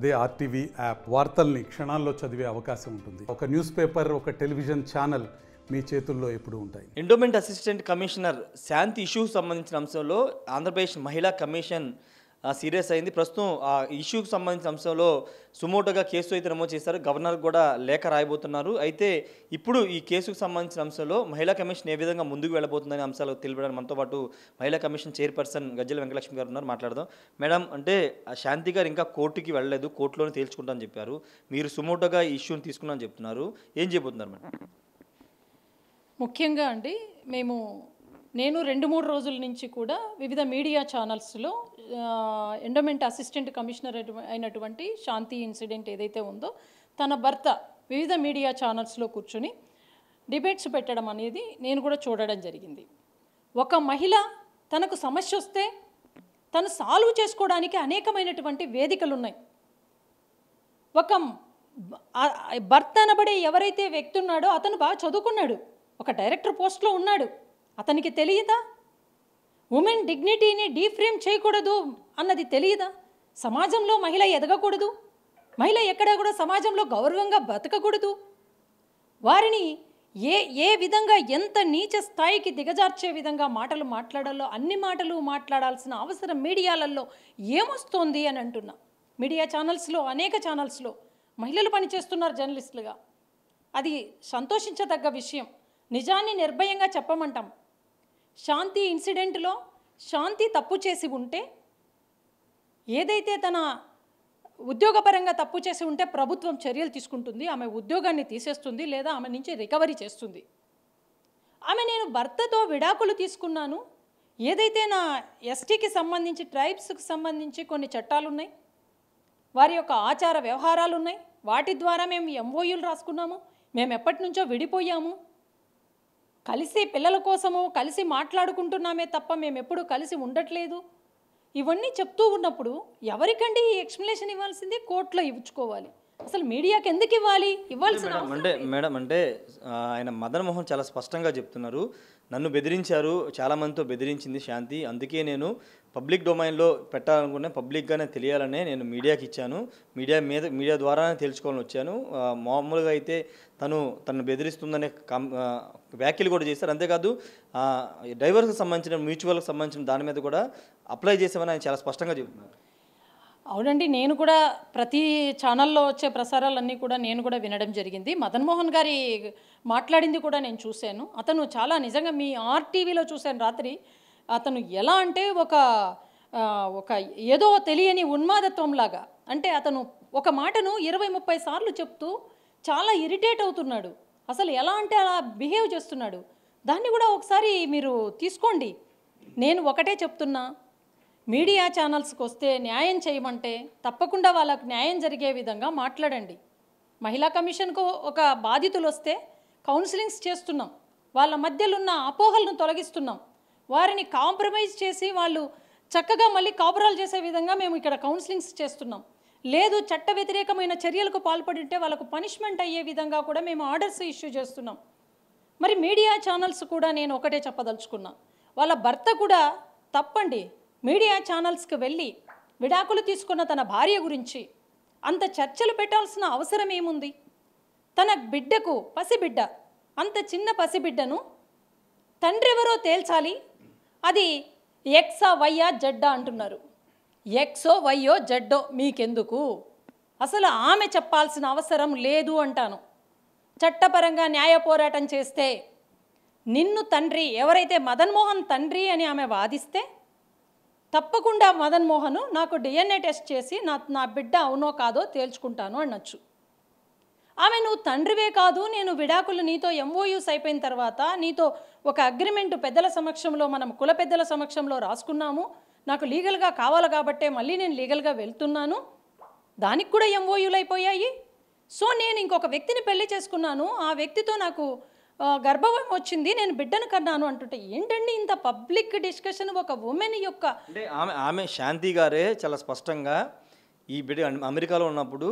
అదే RTV app వార్తల్ని క్షణాల్లో చదివే అవకాశం ఉంటుంది. ఒక న్యూస్ పేపర్, ఒక టెలివిజన్ ఛానల్ మీ చేతుల్లో ఎప్పుడూ ఉంటాయి. ఎండోమెంట్ అసిస్టెంట్ కమిషనర్ శాంతి ఇష్యూకి సంబంధించిన అంశంలో ఆంధ్రప్రదేశ్ మహిళా కమిషన్ సీరియస్ అయింది. ప్రస్తుతం ఆ ఇష్యూకి సంబంధించిన అంశంలో సుమోటోగా కేసు అయితే నమోదు చేశారు. గవర్నర్ కూడా లేఖ రాయబోతున్నారు. అయితే ఇప్పుడు ఈ కేసుకు సంబంధించిన అంశంలో మహిళా కమిషన్ ఏ విధంగా ముందుకు వెళ్ళబోతుందనే అంశాలు తెలియడానికి మనతో పాటు మహిళా కమిషన్ చైర్పర్సన్ గజ్జల వెంకటలక్ష్మి గారు ఉన్నారు. మాట్లాడదాం. మేడం, అంటే శాంతి గారు ఇంకా కోర్టుకి వెళ్ళలేదు, కోర్టులోనే తేల్చుకుంటామని చెప్పారు. మీరు సుమోటోగా ఈ ఇష్యూని తీసుకున్నామని చెప్తున్నారు. ఏం చేయబోతున్నారు మేడం? ముఖ్యంగా అండి, నేను 2-3 రోజుల నుంచి కూడా వివిధ మీడియా ఛానల్స్లో ఎండోమెంట్ అసిస్టెంట్ కమిషనర్ అయినటువంటి శాంతి ఇన్సిడెంట్ ఏదైతే ఉందో తన భర్త వివిధ మీడియా ఛానల్స్లో కూర్చొని డిబేట్స్ పెట్టడం అనేది నేను కూడా చూడడం జరిగింది. ఒక మహిళ తనకు సమస్య వస్తే తను సాల్వ్ చేసుకోవడానికి అనేకమైనటువంటి వేదికలు ఉన్నాయి. ఒక భర్త అనబడే ఎవరైతే వ్యక్తి ఉన్నాడో అతను బాగా చదువుకున్నాడు, ఒక డైరెక్టర్ పోస్ట్లో ఉన్నాడు. అతనికి తెలియదా ఉమెన్ డిగ్నిటీని డీఫ్రేమ్ చేయకూడదు అన్నది? తెలియదా సమాజంలో మహిళ ఎదగకూడదు, మహిళ ఎక్కడ కూడా సమాజంలో గౌరవంగా బతకకూడదు, వారిని ఏ విధంగా ఎంత నీచ స్థాయికి దిగజార్చే విధంగా మాటలు మాట్లాడాలో అన్ని మాటలు మాట్లాడాల్సిన అవసరం మీడియాలలో ఏమొస్తోంది అని అంటున్నా. మీడియా ఛానల్స్లో, అనేక ఛానల్స్లో మహిళలు పనిచేస్తున్నారు జర్నలిస్టులుగా. అది సంతోషించదగ్గ విషయం. నిజాన్ని నిర్భయంగా చెప్పమంటాం. శాంతి ఇన్సిడెంట్లో శాంతి తప్పు చేసి ఉంటే, ఏదైతే తన ఉద్యోగపరంగా తప్పు చేసి ఉంటే ప్రభుత్వం చర్యలు తీసుకుంటుంది, ఆమె ఉద్యోగాన్ని తీసేస్తుంది, లేదా ఆమె నుంచి రికవరీ చేస్తుంది. నేను భర్తతో విడాకులు తీసుకున్నాను, ఏదైతే నా ఎస్టీకి సంబంధించి, ట్రైబ్స్కి సంబంధించి కొన్ని చట్టాలు ఉన్నాయి, వారి యొక్క ఆచార వ్యవహారాలు ఉన్నాయి, వాటి ద్వారా మేము ఎంఓయూలు రాసుకున్నాము, మేము ఎప్పటి నుంచో విడిపోయాము, కలిసి పిల్లల కోసము కలిసి మాట్లాడుకుంటున్నామే తప్ప మేము ఎప్పుడు కలిసి ఉండట్లేదు, ఇవన్నీ చెప్తూ ఉన్నప్పుడు ఎవరికండి ఈ ఎక్స్ప్లెనేషన్ ఇవ్వాల్సింది? కోర్టులో ఇవ్వుకోవాలి. అసలు మీడియాకి ఎందుకు ఇవ్వాలి? ఇవ్వాల్సిన మేడం అంటే ఆయన మదన్ మోహన్ చాలా స్పష్టంగా చెప్తున్నారు, నన్ను బెదిరించారు, చాలామందితో బెదిరించింది శాంతి, అందుకే నేను పబ్లిక్ డొమైన్లో పెట్టాలనుకున్నాను, పబ్లిక్గానే తెలియాలనే నేను మీడియాకి ఇచ్చాను, మీడియా ద్వారానే తెలుసుకోవాలని వచ్చాను. మామూలుగా అయితే తను బెదిరిస్తుందనే వ్యాఖ్యలు కూడా చేశారు. అంతేకాదు డైవర్స్కి సంబంధించిన, మ్యూచువల్కి సంబంధించిన దాని మీద కూడా అప్లై చేసామని ఆయన చాలా స్పష్టంగా చెబుతున్నారు. అవునండి, నేను కూడా ప్రతి ఛానల్లో వచ్చే ప్రసారాలన్నీ కూడా నేను కూడా వినడం జరిగింది. మదన్ మోహన్ గారి మాట్లాడింది కూడా నేను చూశాను. అతను చాలా నిజంగా మీ ఆర్టీవీలో చూశాను రాత్రి. అతను ఎలా అంటే ఒక ఏదో తెలియని ఉన్మాదత్వంలాగా, అంటే అతను ఒక మాటను 20-30 సార్లు చెప్తూ చాలా ఇరిటేట్ అవుతున్నాడు. అసలు ఎలా అంటే అలా బిహేవ్ చేస్తున్నాడు. దాన్ని కూడా ఒకసారి మీరు తీసుకోండి. నేను ఒకటే చెప్తున్నా, మీడియా ఛానల్స్కి వస్తే న్యాయం చేయమంటే తప్పకుండా వాళ్ళకు న్యాయం జరిగే విధంగా మాట్లాడండి. మహిళా కమిషన్కు ఒక బాధితులు వస్తే కౌన్సిలింగ్స్ చేస్తున్నాం, వాళ్ళ మధ్యలో ఉన్న అపోహలను తొలగిస్తున్నాం, వారిని కాంప్రమైజ్ చేసి వాళ్ళు చక్కగా మళ్ళీ కాపురాలు చేసే విధంగా మేము ఇక్కడ కౌన్సిలింగ్స్ చేస్తున్నాం. లేదు చట్ట వ్యతిరేకమైన చర్యలకు పాల్పడింటే వాళ్ళకు పనిష్మెంట్ అయ్యే విధంగా కూడా మేము ఆర్డర్స్ ఇష్యూ చేస్తున్నాం. మరి మీడియా ఛానల్స్ కూడా నేను ఒకటే చెప్పదలుచుకున్నా, వాళ్ళ భర్త కూడా తప్పండి. మీడియా ఛానల్స్కి వెళ్ళి విడాకులు తీసుకున్న తన భార్య గురించి అంత చర్చలు పెట్టాల్సిన అవసరం ఏముంది? తన బిడ్డకు, పసిబిడ్డ, అంత చిన్న పసిబిడ్డను తండ్రి ఎవరో తేల్చాలి. అది ఎక్సా వైయా జడ్డా అంటున్నారు. ఎక్సో వైయో జడ్డో మీకెందుకు? అసలు ఆమె చెప్పాల్సిన అవసరం లేదు అంటాను. చట్టపరంగా న్యాయ పోరాటం చేస్తే నిన్ను తండ్రి, ఎవరైతే మదన్ మోహన్ తండ్రి అని ఆమె వాదిస్తే తప్పకుండా మదన్ మోహన్ నాకు డిఎన్ఏ టెస్ట్ చేసి నా బిడ్డ అవునో కాదో తేల్చుకుంటాను అనొచ్చు. ఆమె నువ్వు తండ్రివే కాదు, నేను విడాకులు నీతో ఎంఓయూస్ అయిపోయిన తర్వాత నీతో ఒక అగ్రిమెంట్ పెద్దల సమక్షంలో, మనం కుల పెద్దల సమక్షంలో రాసుకున్నాము, నాకు లీగల్గా కావాలి కాబట్టే మళ్ళీ నేను లీగల్గా వెళ్తున్నాను, దానికి కూడా ఎంఓయూలు అయిపోయాయి. సో నేను ఇంకొక వ్యక్తిని పెళ్లి చేసుకున్నాను, ఆ వ్యక్తితో నాకు గర్భం వచ్చింది, నేను బిడ్డను కన్నాను అంటుంటే ఏంటండి ఇంత పబ్లిక్ డిస్కషన్? ఒక ఉమెన్ యొక్క, అంటే ఆమె శాంతి గారే చాలా స్పష్టంగా ఈ బిడ్డ అమెరికాలో ఉన్నప్పుడు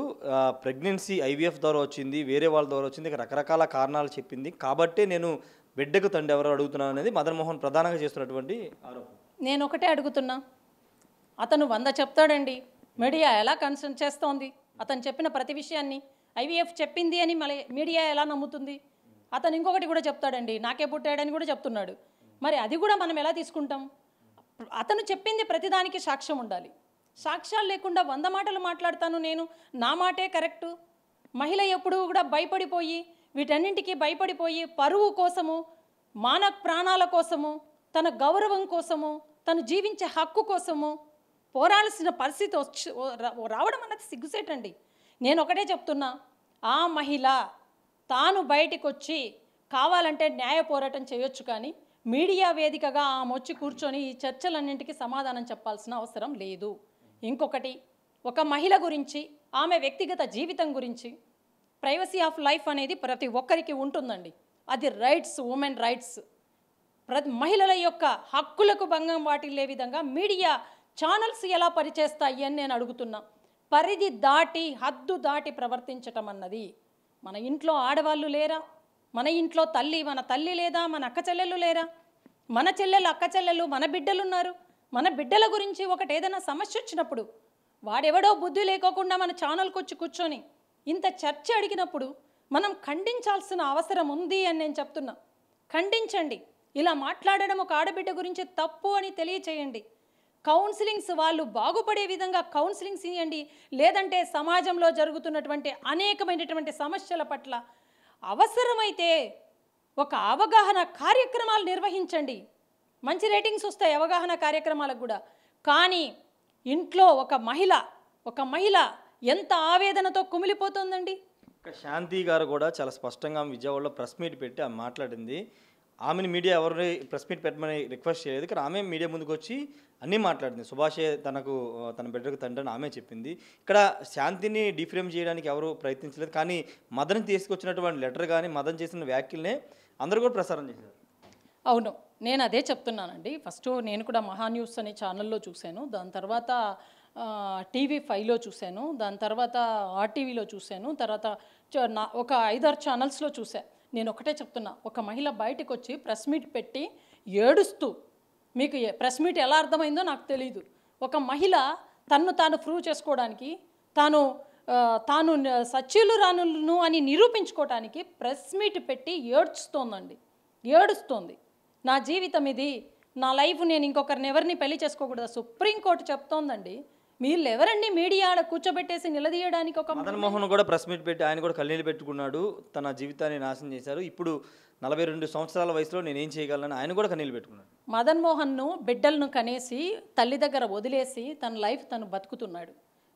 ప్రెగ్నెన్సీ ఐవీఎఫ్ ద్వారా వచ్చింది, వేరే వాళ్ళ ద్వారా వచ్చింది, రకరకాల కారణాలు చెప్పింది, కాబట్టే నేను బిడ్డకు తండ్రి ఎవరు అడుగుతున్నాను అనేది మదన్ మోహన్ ప్రధానంగా చేస్తున్నటువంటి ఆరోపణ. నేను ఒకటే అడుగుతున్నా, అతను 100 చెప్తాడండి, మీడియా ఎలా కన్సర్న్ చేస్తోంది అతను చెప్పిన ప్రతి విషయాన్ని? ఐవీఎఫ్ చెప్పింది అని మళ్ళీ మీడియా ఎలా నమ్ముతుంది? అతను ఇంకొకటి కూడా చెప్తాడండి, నాకే పుట్టాడని కూడా చెప్తున్నాడు. మరి అది కూడా మనం ఎలా తీసుకుంటాం? అతను చెప్పింది ప్రతిదానికి సాక్ష్యం ఉండాలి. సాక్ష్యాలు లేకుండా 100 మాటలు మాట్లాడతాను నేను, నా మాటే కరెక్టు. మహిళ ఎప్పుడు కూడా భయపడిపోయి, వీటన్నింటికి భయపడిపోయి, పరువు కోసము, మానవ ప్రాణాల కోసము, తన గౌరవం కోసము, తను జీవించే హక్కు కోసము పోరాడాల్సిన పరిస్థితి రావడం అన్నది సిగ్గుసేటండి. నేను ఒకటే చెప్తున్నా, ఆ మహిళ తాను బయటికి వచ్చి కావాలంటే న్యాయ పోరాటం చేయొచ్చు, కానీ మీడియా వేదికగా ఆమె వచ్చి కూర్చొని ఈ చర్చలన్నింటికి సమాధానం చెప్పాల్సిన అవసరం లేదు. ఇంకొకటి, ఒక మహిళ గురించి, ఆమె వ్యక్తిగత జీవితం గురించి ప్రైవసీ ఆఫ్ లైఫ్ అనేది ప్రతి ఒక్కరికి ఉంటుందండి. అది రైట్స్, ఉమెన్ రైట్స్, మహిళల యొక్క హక్కులకు భంగం వాటిల్లే విధంగా మీడియా ఛానల్స్ ఎలా పనిచేస్తాయి అని నేను అడుగుతున్నా. పరిధి దాటి, హద్దు దాటి ప్రవర్తించటం అన్నది, మన ఇంట్లో ఆడవాళ్ళు లేరా? మన ఇంట్లో మన తల్లి లేదా? మన అక్క చెల్లెళ్ళు లేరా? మన చెల్లెలు, అక్క చెల్లెలు, మన బిడ్డలు ఉన్నారు. మన బిడ్డల గురించి ఒకటి ఏదైనా సమస్య వచ్చినప్పుడు వాడెవడో బుద్ధి లేకోకుండా మన ఛానల్కి వచ్చి కూర్చొని ఇంత చర్చ అడిగినప్పుడు మనం ఖండించాల్సిన అవసరం ఉంది అని నేను చెప్తున్నా. ఖండించండి. ఇలా మాట్లాడడం ఒక ఆడబిడ్డ గురించి తప్పు అని తెలియచేయండి. కౌన్సిలింగ్స్ వాళ్ళు బాగుపడే విధంగా కౌన్సిలింగ్స్ ఇవ్వండి. లేదంటే సమాజంలో జరుగుతున్నటువంటి అనేకమైనటువంటి సమస్యల పట్ల అవసరమైతే ఒక అవగాహన కార్యక్రమాలు నిర్వహించండి. మంచి రేటింగ్స్ వస్తాయి అవగాహన కార్యక్రమాలకు కూడా. కానీ ఇంట్లో ఒక మహిళ ఎంత ఆవేదనతో కుమిలిపోతుందండి. శాంతి గారు కూడా చాలా స్పష్టంగా విజయవాడలో ప్రెస్ మీట్ పెట్టి ఆమె మాట్లాడింది. ఆమెను మీడియా ఎవరిని ప్రెస్ మీట్ పెట్టమని రిక్వెస్ట్ చేయలేదు, కానీ ఆమె మీడియా ముందుకు వచ్చి అన్నీ మాట్లాడింది. సుభాషే తన బిడ్డకు తండ్రి అని ఆమె చెప్పింది. ఇక్కడ శాంతిని డిఫ్రేమ్ చేయడానికి ఎవరు ప్రయత్నించలేదు, కానీ మదన్ తీసుకొచ్చినటువంటి లెటర్ కానీ మదన్ చేసిన వ్యాఖ్యలనే అందరూ కూడా ప్రసారం చేశారు. అవును, నేను అదే చెప్తున్నానండి. ఫస్ట్ నేను కూడా మహాన్యూస్ అనే ఛానల్లో చూశాను, దాని తర్వాత TV5లో చూశాను, దాని తర్వాత ఆర్టీవీలో చూశాను, తర్వాత ఒక 5-6 ఛానల్స్లో చూశాను. నేను ఒకటే చెప్తున్నా, ఒక మహిళ బయటకు వచ్చి ప్రెస్ మీట్ పెట్టి ఏడుస్తూ, మీకు ప్రెస్ మీట్ ఎలా అర్థమైందో నాకు తెలియదు, ఒక మహిళ తాను ప్రూవ్ చేసుకోవడానికి, తాను సచ్యులురాను అని నిరూపించుకోవడానికి ప్రెస్ మీట్ పెట్టి ఏడుస్తోంది. నా జీవితం ఇది, నా లైఫ్, నేను ఇంకొకరిని ఎవరిని పెళ్లి చేసుకోకూడదు సుప్రీంకోర్టు చెప్తోందండి. వీళ్ళు ఎవరండి మీడియా కూర్చోబెట్టేసి నిలదీయడానికి? ఒక మదన్ మోహన్ కూడా ప్రెస్ మీట్ పెట్టి ఆయన కూడా కన్నీళ్ళు పెట్టుకున్నాడు, తన జీవితాన్ని నాశనం చేశారు, ఇప్పుడు 42 సంవత్సరాల వయసులో నేనేం చేయగలను ఆయన కూడా కన్నీళ్ళు పెట్టుకున్నాడు. మదన్ మోహన్ను బిడ్డలను కనేసి తల్లి దగ్గర వదిలేసి తన లైఫ్ తను బతుకుతున్నాడు.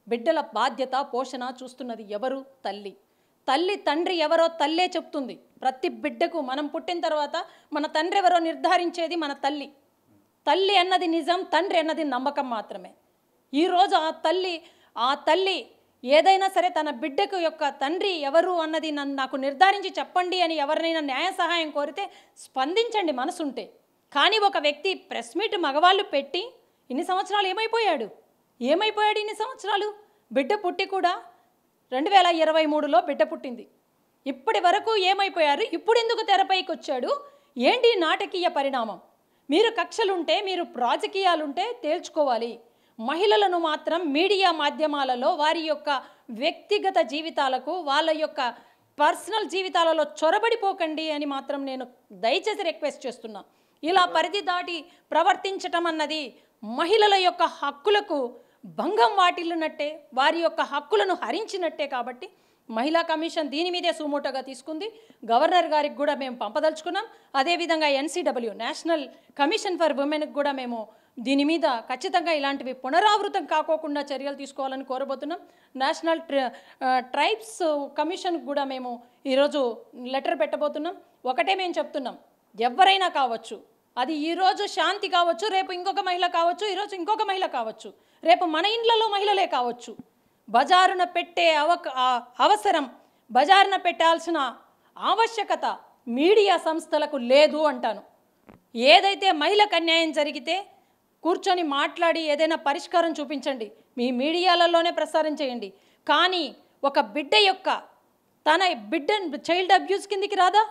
బిడ్డల బాధ్యత, పోషణ చూస్తున్నది ఎవరు? తల్లి తండ్రి ఎవరో తల్లే చెప్తుంది. ప్రతి బిడ్డకు మనం పుట్టిన తర్వాత మన తండ్రి ఎవరో నిర్ధారించేది మన తల్లి అన్నది నిజం, తండ్రి అన్నది నమ్మకం మాత్రమే. ఈరోజు ఆ తల్లి ఏదైనా సరే తన బిడ్డకు యొక్క తండ్రి ఎవరు అన్నది నాకు నిర్ధారించి చెప్పండి అని ఎవరినైనా న్యాయ సహాయం కోరితే స్పందించండి మనసుంటే. కానీ ఒక వ్యక్తి ప్రెస్ మీట్ మగవాళ్ళు పెట్టి ఇన్ని సంవత్సరాలు ఏమైపోయాడు ఇన్ని సంవత్సరాలు? బిడ్డ పుట్టి కూడా 2023లో బిడ్డ పుట్టింది. ఇప్పటి వరకు ఏమైపోయారు? ఇప్పుడు ఎందుకు తెరపైకి వచ్చాడు? ఏంటి నాటకీయ పరిణామం? మీరు కక్షలుంటే, మీరు రాజకీయాలుంటే తేల్చుకోవాలి. మహిళలను మాత్రం మీడియా మాధ్యమాలలో వారి యొక్క వ్యక్తిగత జీవితాలకు, వాళ్ళ యొక్క పర్సనల్ జీవితాలలో చొరబడిపోకండి అని మాత్రం నేను దయచేసి రిక్వెస్ట్ చేస్తున్నా. ఇలా పరిధి దాటి ప్రవర్తించటం అన్నది మహిళల యొక్క హక్కులకు భంగం వాటిల్లినట్టే, వారి యొక్క హక్కులను హరించినట్టే. కాబట్టి మహిళా కమిషన్ దీని మీదే సుమోటోగా తీసుకుంది. గవర్నర్ గారికి కూడా మేము పంపదలుచుకున్నాం. అదేవిధంగా NCW నేషనల్ కమిషన్ ఫర్ ఉమెన్కి కూడా మేము దీని మీద ఖచ్చితంగా ఇలాంటివి పునరావృతం కాకోకుండా చర్యలు తీసుకోవాలని కోరబోతున్నాం. నేషనల్ ట్రైబ్స్ కమిషన్కి కూడా మేము ఈరోజు లెటర్ పెట్టబోతున్నాం. ఒకటే మేము చెప్తున్నాం, ఎవరైనా కావచ్చు, అది ఈరోజు శాంతి కావచ్చు, రేపు ఇంకొక మహిళ కావచ్చు, ఈరోజు ఇంకొక మహిళ కావచ్చు, రేపు మన ఇండ్లలో మహిళలే కావచ్చు. బజారున పెట్టే అవసరం, బజారున పెట్టాల్సిన ఆవశ్యకత మీడియా సంస్థలకు లేదు అంటాను. ఏదైతే మహిళకు అన్యాయం జరిగితే కూర్చొని మాట్లాడి ఏదైనా పరిష్కారం చూపించండి, మీ మీడియాలలోనే ప్రసారం చేయండి. కానీ ఒక బిడ్డ యొక్క చైల్డ్ అబ్యూస్ కిందికి రాదా?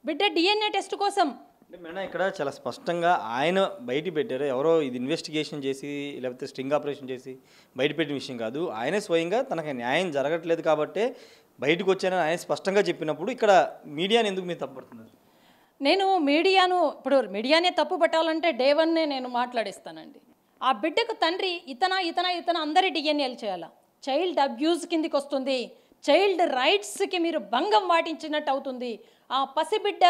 బిడ్డ DNA టెస్ట్ కోసం అంటే మేడం ఇక్కడ చాలా స్పష్టంగా ఆయన బయట పెట్టారు, ఎవరో ఇది ఇన్వెస్టిగేషన్ చేసి లేకపోతే స్టింగ్ ఆపరేషన్ చేసి బయట పెట్టిన విషయం కాదు. ఆయనే స్వయంగా తనకు న్యాయం జరగట్లేదు కాబట్టే బయటకు వచ్చానని ఆయన స్పష్టంగా చెప్పినప్పుడు ఇక్కడ మీడియాని ఎందుకు మీరు తప్పుపడుతున్నారు? నేను మీడియాను ఇప్పుడు మీడియానే తప్పు పట్టాలంటే డే వన్నే నేను మాట్లాడేస్తానండి. ఆ బిడ్డకు తండ్రి ఇతన అందరి డిఎన్ఏలు చేయాలా? చైల్డ్ అబ్యూజ్ కిందికి వస్తుంది, చైల్డ్ రైట్స్కి మీరు భంగం వాటించినట్టు అవుతుంది. ఆ పసిబిడ్డ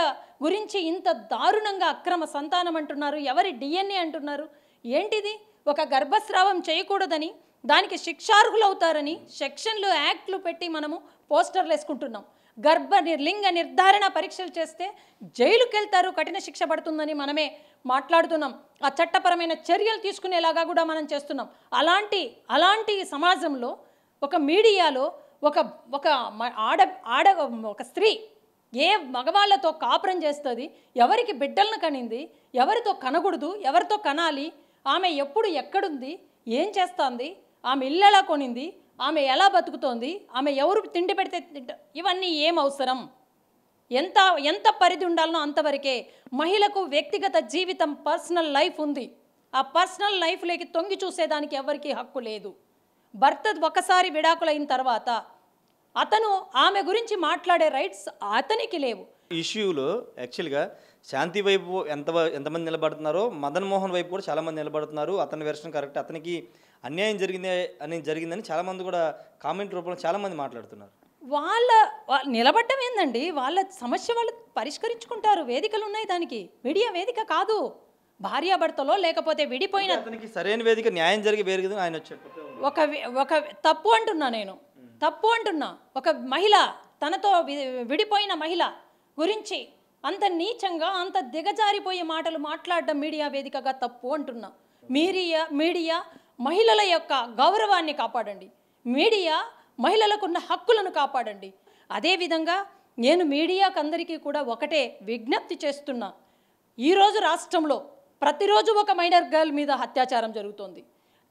గురించి ఇంత దారుణంగా అక్రమ సంతానం అంటున్నారు, ఎవరి డిఎన్ఏ అంటున్నారు. ఏంటిది? ఒక గర్భస్రావం చేయకూడదని, దానికి శిక్షార్హులవుతారని సెక్షన్లు యాక్ట్లు పెట్టి మనము పోస్టర్లు వేసుకుంటున్నాం. లింగ నిర్ధారణ పరీక్షలు చేస్తే జైలుకి వెళ్తారు, కఠిన శిక్ష పడుతుందని మనమే మాట్లాడుతున్నాం. ఆ చట్టపరమైన చర్యలు తీసుకునేలాగా కూడా మనం చేస్తున్నాం. అలాంటి సమాజంలో ఒక మీడియాలో ఒక స్త్రీ ఏ మగవాళ్ళతో కాపురం చేస్తుంది, ఎవరికి బిడ్డలను కనింది, ఎవరితో కనకూడదు, ఎవరితో కనాలి, ఆమె ఎప్పుడు ఎక్కడుంది, ఏం చేస్తుంది, ఆమె ఇల్లు ఎలా కొనింది, ఆమె ఎలా బతుకుతోంది, ఆమె ఎవరు తిండి పెడితే ఇవన్నీ ఏం అవసరం? ఎంత పరిధి ఉండాలనో అంతవరకే. మహిళకు వ్యక్తిగత జీవితం, పర్సనల్ లైఫ్ ఉంది. ఆ పర్సనల్ లైఫ్లోకి తొంగి చూసేదానికి ఎవరికీ హక్కు లేదు. భర్త ఒకసారి విడాకులైన తర్వాత అతను ఆమె గురించి మాట్లాడే రైట్స్ అతనికి లేవు. ఇష్యూలో యాక్చువల్గా శాంతి వైపు ఎంతమంది నిలబడుతున్నారో మదన్ మోహన్ వైపు కూడా చాలామంది నిలబడుతున్నారు. అతని వెర్షన్ కరెక్ట్, అతనికి అన్యాయం జరిగిందని చాలామంది కూడా కామెంట్ రూపంలో చాలామంది మాట్లాడుతున్నారు. వాళ్ళ నిలబడ్డం ఏందండి? వాళ్ళ సమస్య వాళ్ళు పరిష్కరించుకుంటారు. వేదికలు ఉన్నాయి దానికి. మీడియా వేదిక కాదు. భార్యాభర్తలో లేకపోతే విడిపోయిన అతనికి సరైన వేదిక, న్యాయం జరిగే వేదిక ఆయన వచ్చాడు. ఒక తప్పు అంటున్నా నేను, తప్పు అంటున్నా. ఒక మహిళ, తనతో విడిపోయిన మహిళ గురించి అంత నీచంగా, అంత దిగజారిపోయే మాటలు మాట్లాడడం మీడియా వేదికగా తప్పు అంటున్నా. మీడియా మహిళల యొక్క గౌరవాన్ని కాపాడండి. మీడియా మహిళలకున్న హక్కులను కాపాడండి. అదేవిధంగా నేను మీడియాకు అందరికీ కూడా ఒకటే విజ్ఞప్తి చేస్తున్నా. ఈరోజు రాష్ట్రంలో ప్రతిరోజు ఒక మైనర్ గర్ల్ మీద అత్యాచారం జరుగుతోంది.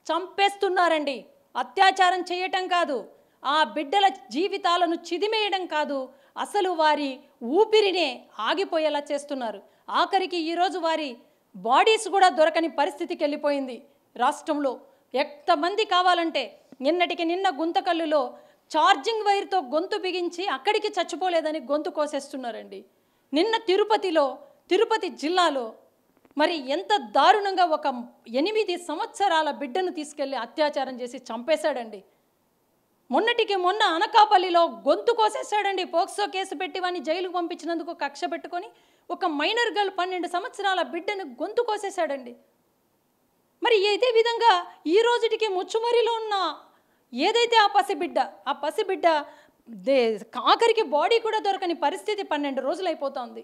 చంపేస్తున్నారండి. అత్యాచారం చేయటం కాదు, ఆ బిడ్డల జీవితాలను చిదిమేయడం కాదు, అసలు వారి ఊపిరినే ఆగిపోయేలా చేస్తున్నారు. ఆఖరికి ఈరోజు వారి బాడీస్ కూడా దొరకని పరిస్థితికి వెళ్ళిపోయింది రాష్ట్రంలో. ఎంతమంది కావాలంటే నిన్న గుంతకల్లులో ఛార్జింగ్ వైర్తో గొంతు బిగించి అక్కడికి చచ్చిపోలేదని గొంతు కోసేస్తున్నారండి. నిన్న తిరుపతి జిల్లాలో మరి ఎంత దారుణంగా ఒక 8 సంవత్సరాల బిడ్డను తీసుకెళ్ళి అత్యాచారం చేసి చంపేశాడండి. మొన్న అనకాపల్లిలో గొంతు కోసేశాడండి. పోక్సో కేసు పెట్టి వాడిని జైలుకు పంపించినందుకు కక్ష పెట్టుకొని ఒక మైనర్ గర్ల్ 12 సంవత్సరాల బిడ్డను గొంతు కోసేశాడండి. మరి ఇదే విధంగా ఈ రోజుటికి ముచ్చుమరిలో ఉన్న ఏదైతే ఆ పసిబిడ్డ ఆఖరికి బాడీ కూడా దొరకని పరిస్థితి 12 రోజులు అయిపోతుంది.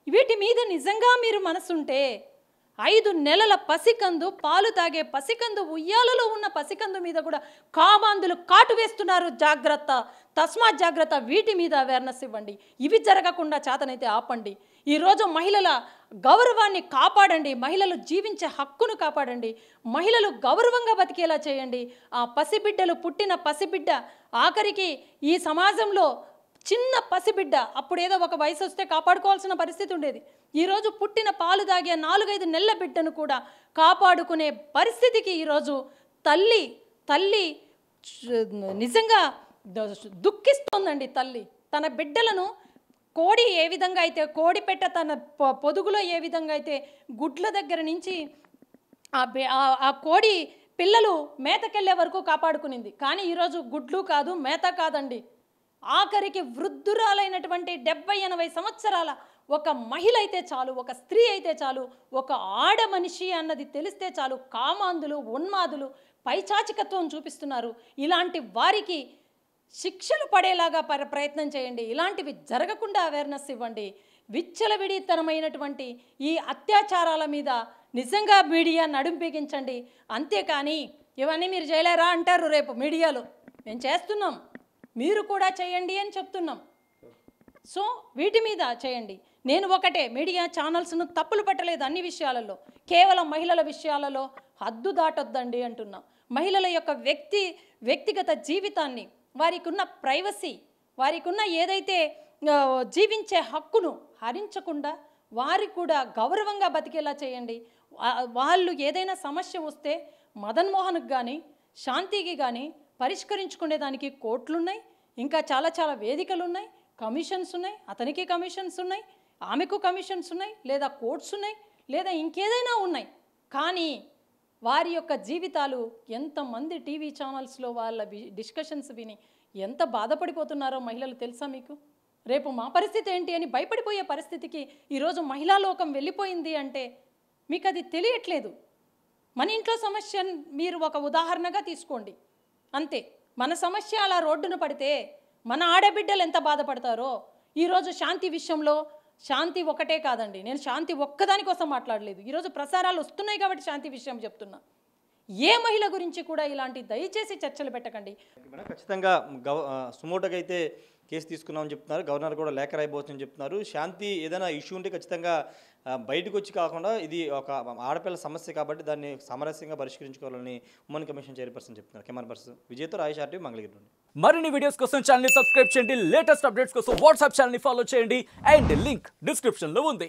వీటి మీద నిజంగా మీరు మనసుంటే 5 నెలల పసికందు, పాలు తాగే పసికందు, ఉయ్యాలలో ఉన్న పసికందు మీద కూడా కామాంధులు కాటు వేస్తున్నారు. జాగ్రత్త, తస్మాత్ జాగ్రత్త. వీటి మీద అవేర్నెస్ ఇవ్వండి. ఇవి జరగకుండా చేతనైతే ఆపండి. ఈరోజు మహిళల గౌరవాన్ని కాపాడండి. మహిళలు జీవించే హక్కును కాపాడండి. మహిళలు గౌరవంగా బతికేలా చేయండి. ఆ పసిబిడ్డలు, పుట్టిన పసిబిడ్డ ఆఖరికి ఈ సమాజంలో చిన్న పసిబిడ్డ అప్పుడు ఏదో ఒక వయసు వస్తే కాపాడుకోవాల్సిన పరిస్థితి ఉండేది. ఈరోజు పుట్టిన పాలు తాగే 4-5 నెలల బిడ్డను కూడా కాపాడుకునే పరిస్థితికి ఈరోజు తల్లి నిజంగా దుఃఖిస్తోందండి. తల్లి తన బిడ్డలను కోడి ఏ విధంగా అయితే, కోడి పెట్ట తన పొదుగులో ఏ విధంగా అయితే గుడ్ల దగ్గర నుంచి ఆ కోడి పిల్లలు మేతకెళ్ళే వరకు కాపాడుకునింది. కానీ ఈరోజు గుడ్లు కాదు, మేత కాదండి. ఆఖరికి వృద్ధురాలైనటువంటి 70-80 సంవత్సరాల ఒక మహిళ అయితే చాలు, ఒక స్త్రీ అయితే చాలు, ఒక ఆడ మనిషి అన్నది తెలిస్తే చాలు కామాంధులు, ఉన్మాదులు పైచాచికత్వం చూపిస్తున్నారు. ఇలాంటి వారికి శిక్షలు పడేలాగా ప్రయత్నం చేయండి. ఇలాంటివి జరగకుండా అవేర్నెస్ ఇవ్వండి. విచ్చలవిడితనమైనటువంటి ఈ అత్యాచారాల మీద నిజంగా మీడియా నడుం బిగించండి. అంతేకాని ఇవన్నీ మీరు చేయలేరా అంటారు రేపు మీడియాలో. మేము చేస్తున్నాం, మీరు కూడా చేయండి అని చెప్తున్నాం. సో వీటి మీద చేయండి. నేను ఒకటే, మీడియా ఛానల్స్ను తప్పులు పట్టలేదు అన్ని విషయాలలో, కేవలం మహిళల విషయాలలో హద్దు దాటొద్దండి అంటున్నా. మహిళల యొక్క వ్యక్తిగత జీవితాన్ని, వారికి ఉన్న ప్రైవసీ, వారికి ఉన్న ఏదైతే జీవించే హక్కును హరించకుండా వారికి కూడా గౌరవంగా బతికేలా చేయండి. వాళ్ళు ఏదైనా సమస్య వస్తే మదన్ మోహన్కి కానీ శాంతికి కానీ పరిష్కరించుకునేదానికి కోర్టులున్నాయి, ఇంకా చాలా చాలా వేదికలు ఉన్నాయి, కమిషన్స్ ఉన్నాయి, అతనికి కమిషన్స్ ఉన్నాయి, ఆమెకు కమిషన్స్ ఉన్నాయి, లేదా కోర్ట్స్ ఉన్నాయి, లేదా ఇంకేదైనా ఉన్నాయి. కానీ వారి యొక్క జీవితాలు ఎంతమంది టీవీ ఛానల్స్లో వాళ్ళ డిస్కషన్స్ విని ఎంత బాధపడిపోతున్నారో మహిళలు తెలుసా మీకు? రేపు మా పరిస్థితి ఏంటి అని భయపడిపోయే పరిస్థితికి ఈరోజు మహిళా లోకం వెళ్ళిపోయింది అంటే మీకు అది తెలియట్లేదు. మన ఇంట్లో సమస్య మీరు ఒక ఉదాహరణగా తీసుకోండి అంతే. మన సమస్య అలా రోడ్డున పడితే మన ఆడబిడ్డలు ఎంత బాధపడతారో. ఈరోజు శాంతి విషయంలో శాంతి ఒకటే కాదండి, నేను శాంతి ఒక్కదానికోసం మాట్లాడలేదు. ఈరోజు ప్రసారాలు వస్తున్నాయి కాబట్టి శాంతి విషయం చెప్తున్నా. ఏ మహిళ గురించి కూడా ఇలాంటి దయచేసి చర్చలు పెట్టకండి. ఖచ్చితంగా సుమోటోగా అయితే కేసు తీసుకున్నామని చెప్తున్నారు. గవర్నర్ కూడా లేఖ రాయబోతుందని చెప్తున్నారు. శాంతి ఏదైనా ఇష్యూ ఉంటే ఖచ్చితంగా బయటకు వచ్చి కాకుండా ఇది ఒక ఆడపిల్ల సమస్య కాబట్టి దాన్ని సామరస్యంగా పరిష్కరించుకోవాలని ఉమెన్ కమిషన్ చైర్పర్సన్ చెప్తున్నారు. Camera person విజయ్తో Rayesh RTV Mangalagiri నుండి. మరిన్ని వీడియోస్ కోసం ఛానల్ ని సబ్స్క్రైబ్ చేయండి. లేటెస్ట్ అప్డేట్స్ కోసం వాట్సాప్ ఛానల్ ని ఫాలో చేయండి. అండ్ లింక్ డిస్క్రిప్షన్ లో ఉంది.